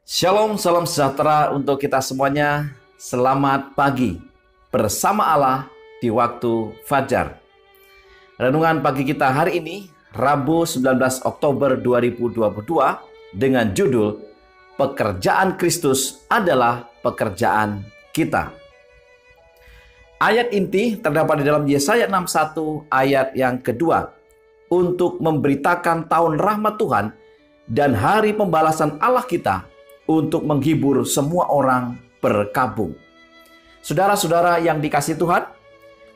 Shalom, salam sejahtera untuk kita semuanya. Selamat pagi bersama Allah di waktu fajar. Renungan pagi kita hari ini, Rabu 19 Oktober 2022 dengan judul Pekerjaan Kristus adalah pekerjaan kita. Ayat inti terdapat di dalam Yesaya 61 ayat yang kedua. Untuk memberitakan tahun rahmat Tuhan dan hari pembalasan Allah kita, untuk menghibur semua orang berkabung. Saudara-saudara yang dikasihi Tuhan,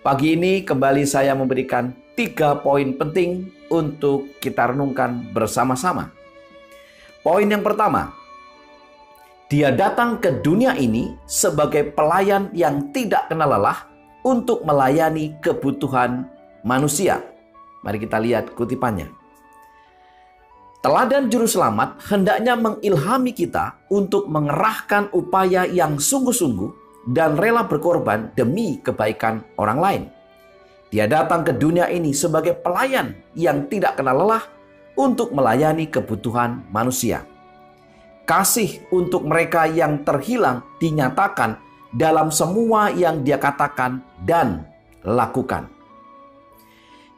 pagi ini kembali saya memberikan 3 poin penting untuk kita renungkan bersama-sama. Poin yang pertama, Dia datang ke dunia ini sebagai pelayan yang tidak kenal lelah untuk melayani kebutuhan manusia. Mari kita lihat kutipannya. Teladan Juru Selamat hendaknya mengilhami kita untuk mengerahkan upaya yang sungguh-sungguh dan rela berkorban demi kebaikan orang lain. Dia datang ke dunia ini sebagai pelayan yang tidak kenal lelah untuk melayani kebutuhan manusia. Kasih untuk mereka yang terhilang dinyatakan dalam semua yang Dia katakan dan lakukan.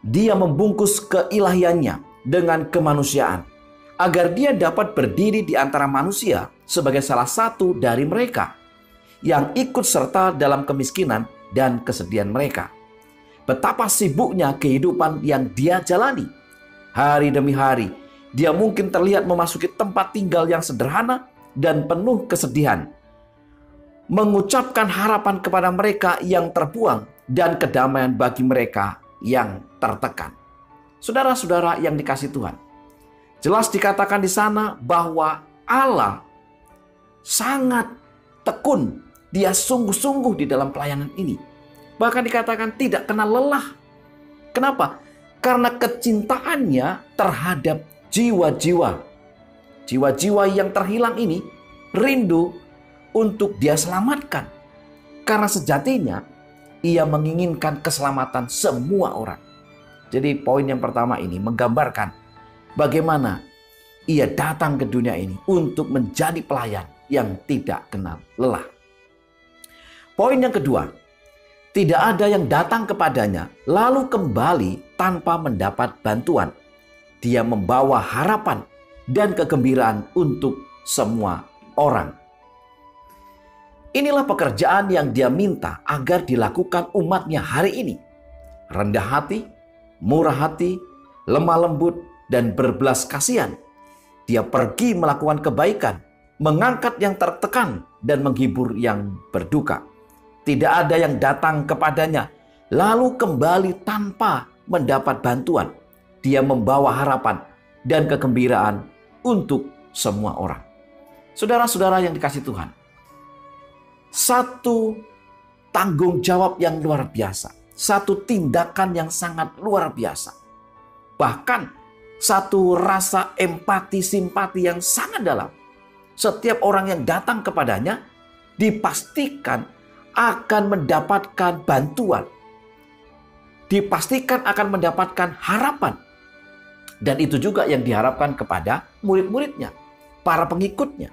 Dia membungkus keilahiannya dengan kemanusiaan, agar Dia dapat berdiri di antara manusia sebagai salah satu dari mereka yang ikut serta dalam kemiskinan dan kesedihan mereka. Betapa sibuknya kehidupan yang Dia jalani. Hari demi hari, Dia mungkin terlihat memasuki tempat tinggal yang sederhana dan penuh kesedihan, mengucapkan harapan kepada mereka yang terbuang dan kedamaian bagi mereka yang tertekan. Saudara-saudara yang dikasihi Tuhan, jelas dikatakan di sana bahwa Allah sangat tekun. Dia sungguh-sungguh di dalam pelayanan ini. Bahkan dikatakan tidak kenal lelah. Kenapa? Karena kecintaannya terhadap jiwa-jiwa. Jiwa-jiwa yang terhilang ini rindu untuk Dia selamatkan. Karena sejatinya Ia menginginkan keselamatan semua orang. Jadi poin yang pertama ini menggambarkan bagaimana Ia datang ke dunia ini untuk menjadi pelayan yang tidak kenal lelah. Poin yang kedua, tidak ada yang datang kepadanya lalu kembali tanpa mendapat bantuan. Dia membawa harapan dan kegembiraan untuk semua orang. Inilah pekerjaan yang Dia minta agar dilakukan umatnya hari ini. Rendah hati, murah hati, lemah lembut, dan berbelas kasihan. Dia pergi melakukan kebaikan, mengangkat yang tertekan, dan menghibur yang berduka. Tidak ada yang datang kepadanya lalu kembali tanpa mendapat bantuan. Dia membawa harapan dan kegembiraan untuk semua orang. Saudara-saudara yang dikasihi Tuhan, satu tanggung jawab yang luar biasa, satu tindakan yang sangat luar biasa, bahkan satu rasa empati simpati yang sangat dalam. Setiap orang yang datang kepadanya dipastikan akan mendapatkan bantuan, dipastikan akan mendapatkan harapan. Dan itu juga yang diharapkan kepada murid-muridnya, para pengikutnya.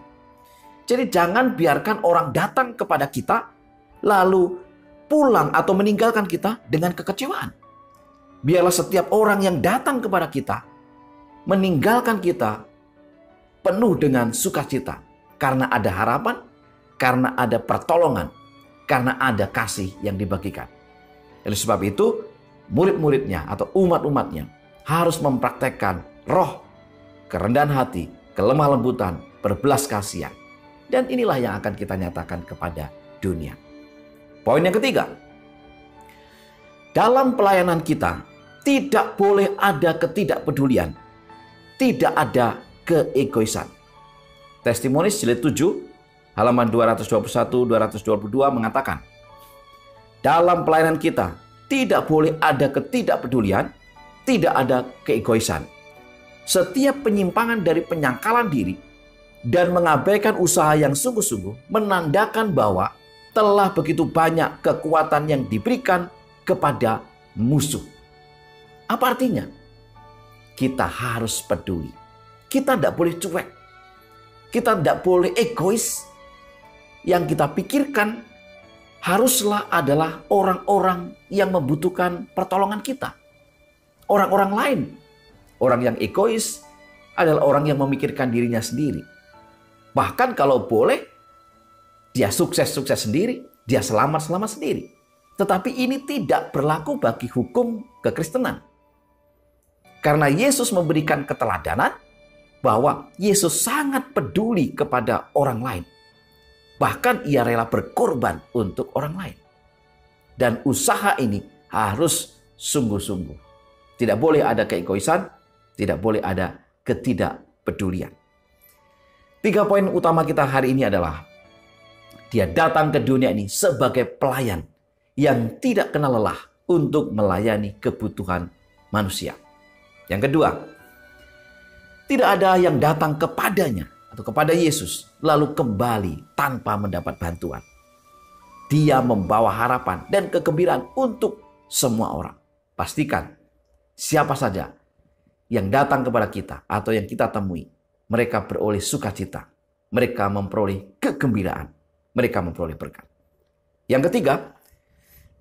Jadi jangan biarkan orang datang kepada kita lalu pulang atau meninggalkan kita dengan kekecewaan. Biarlah setiap orang yang datang kepada kita meninggalkan kita penuh dengan sukacita, karena ada harapan, karena ada pertolongan, karena ada kasih yang dibagikan. Oleh sebab itu, murid-muridnya atau umat-umatnya harus mempraktekkan roh, kerendahan hati, kelemah lembutan, berbelas kasihan. Dan inilah yang akan kita nyatakan kepada dunia. Poin yang ketiga, dalam pelayanan kita tidak boleh ada ketidakpedulian, tidak ada keegoisan. Testimonies jilid 7 halaman 221-222 mengatakan, dalam pelayanan kita tidak boleh ada ketidakpedulian, tidak ada keegoisan. Setiap penyimpangan dari penyangkalan diri dan mengabaikan usaha yang sungguh-sungguh menandakan bahwa telah begitu banyak kekuatan yang diberikan kepada musuh. Apa artinya? Kita harus peduli. Kita tidak boleh cuek. Kita tidak boleh egois. Yang kita pikirkan haruslah adalah orang-orang yang membutuhkan pertolongan kita. Orang-orang lain. Orang yang egois adalah orang yang memikirkan dirinya sendiri. Bahkan kalau boleh, dia sukses-sukses sendiri, dia selamat-selamat sendiri. Tetapi ini tidak berlaku bagi hukum kekristenan. Karena Yesus memberikan keteladanan bahwa Yesus sangat peduli kepada orang lain. Bahkan ia rela berkorban untuk orang lain. Dan usaha ini harus sungguh-sungguh. Tidak boleh ada keegoisan, tidak boleh ada ketidakpedulian. 3 poin utama kita hari ini adalah dia datang ke dunia ini sebagai pelayan yang tidak kenal lelah untuk melayani kebutuhan manusia. Yang kedua, tidak ada yang datang kepadanya atau kepada Yesus lalu kembali tanpa mendapat bantuan. Dia membawa harapan dan kegembiraan untuk semua orang. Pastikan siapa saja yang datang kepada kita atau yang kita temui, mereka beroleh sukacita, mereka memperoleh kegembiraan, mereka memperoleh berkat. Yang ketiga,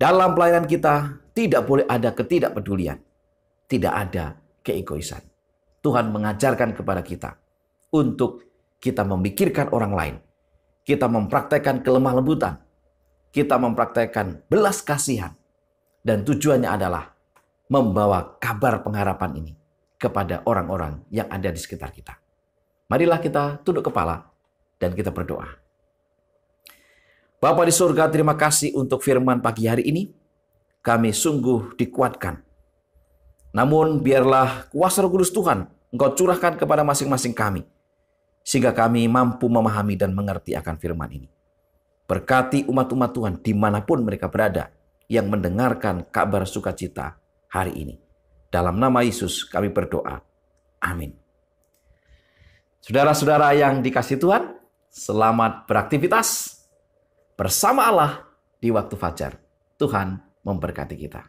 dalam pelayanan kita tidak boleh ada ketidakpedulian, tidak ada keegoisan. Tuhan mengajarkan kepada kita untuk kita memikirkan orang lain. Kita mempraktekkan kelemah lembutan. Kita mempraktekkan belas kasihan. Dan tujuannya adalah membawa kabar pengharapan ini kepada orang-orang yang ada di sekitar kita. Marilah kita tunduk kepala dan kita berdoa. Bapa di surga, terima kasih untuk firman pagi hari ini. Kami sungguh dikuatkan. Namun biarlah kuasa Roh Kudus Tuhan Engkau curahkan kepada masing-masing kami. Sehingga kami mampu memahami dan mengerti akan firman ini. Berkati umat-umat Tuhan dimanapun mereka berada yang mendengarkan kabar sukacita hari ini. Dalam nama Yesus kami berdoa. Amin. Saudara-saudara yang dikasihi Tuhan, selamat beraktivitas bersama Allah di waktu fajar. Tuhan memberkati kita.